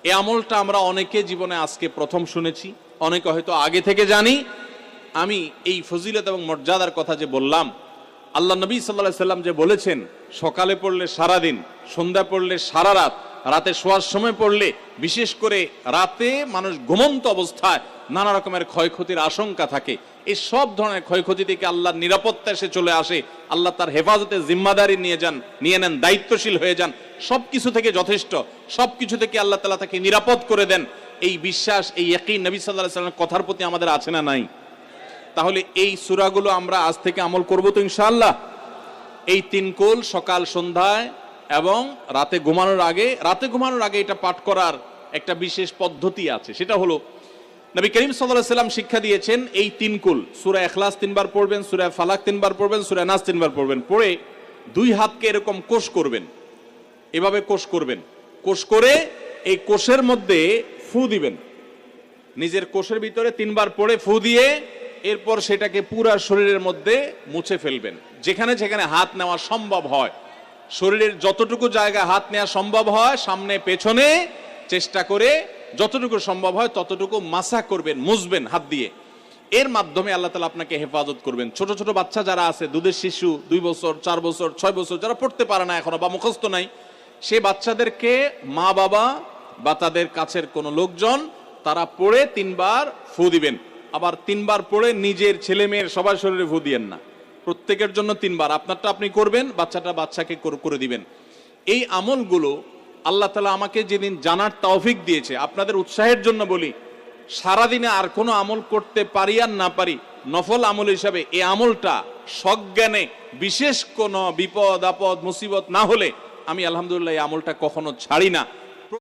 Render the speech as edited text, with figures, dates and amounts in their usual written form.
এই আমলটা আমরা অনেকে জীবনে আজকে প্রথম শুনেছি, অনেকে হয়তো আগে থেকে জানি। আমি এই ফজিলত এবং মর্যাদার কথা যে বললাম, আল্লাহ নবী সাল্লাল্লাহু আলাইহি সাল্লাম যে বলেছেন, সকালে পড়লে সারা দিন, সন্ধ্যা পড়লে সারা রাত, রাতে শোয়ার সময় পড়লে, বিশেষ করে রাতে মানুষ ঘুমন্ত অবস্থায় নানা রকমের ক্ষয়ক্ষতির আশঙ্কা থাকে। এই সব ধরনের ক্ষয়ক্ষতি থেকে আল্লাহর নিরাপত্তা এসে চলে আসে। আল্লাহ তার হেফাজতে জিম্মাদারি নিয়ে নেন, দায়িত্বশীল হয়ে যান। সবকিছু থেকে যথেষ্ট, সবকিছু থেকে আল্লাহ তাআলা তাকে নিরাপদ করে দেন। এই বিশ্বাস, এই ইয়াকিন নবী সাল্লাল্লাহু আলাইহি সাল্লামের কথার প্রতি আমাদের আছে না নাই? তাহলে এই সূরাগুলো আমরা আজ থেকে আমল করব তো ইনশাআল্লাহ। এই 3 কুল সকাল সন্ধ্যায় এবং রাতে ঘুমানোর আগে এটা পাঠ করার একটা বিশেষ পদ্ধতি আছে। সেটা হলো নবী করিম সাল্লাল্লাহু আলাইহি সাল্লাম শিক্ষা দিয়েছেন, এই 3 কুল সূরা ইখলাস 3 বার পড়বেন, সূরা ফালাক 3 বার পড়বেন, সূরা নাস 3 বার পড়বেন। পড়ে 2 হাতকে এরকম কোষ করবেন, এভাবে কোষ করবেন। কোষ করে এই কোষের মধ্যে ফু দিবেন, নিজের কোষের ভিতরে 3 বার পড়ে ফু দিয়ে এরপর সেটাকে পুরা শরীরের মধ্যে মুছে ফেলবেন। যেখানে যেখানে হাত নেওয়া সম্ভব হয়, শরীরের যতটুকু জায়গা হাত নেওয়া সম্ভব হয়, সামনে পেছনে চেষ্টা করে যতটুকু সম্ভব হয় ততটুকু মাসা করবেন, মুছবেন হাত দিয়ে। এর মাধ্যমে আল্লাহ তাআলা আপনাকে হেফাজত করবেন। ছোট ছোট বাচ্চা যারা আছে, দুধের শিশু, 2 বছর 4 বছর 6 বছর, যারা পড়তে পারে না এখনো বা মুখস্থ নাই, সে বাচ্চাদেরকে মা বাবা বা তাদের কাছের কোনো লোকজন তারা পড়ে 3 বার ফু দিবেন। আবার 3 বার পড়ে নিজের ছেলে মেয়ের সবার শরীরে ফু দিয়েন না, প্রত্যেকের জন্য 3 বার। আপনারটা আপনি করবেন, বাচ্চাকে করে দিবেন। এই আমলগুলো আল্লাহ তাআলা আমাকে যেদিন জানার তৌফিক দিয়েছে, আপনাদের উৎসাহের জন্য বলি, সারাদিনে আর কোনো আমল করতে পারি আর না পারি, নফল আমল হিসাবে এই আমলটা সজ্ঞানে, বিশেষ কোনো বিপদ আপদ মুসিবত না হলে আমি আলহামদুলিল্লাহ এই আমলটা কখনো ছাড়ি না।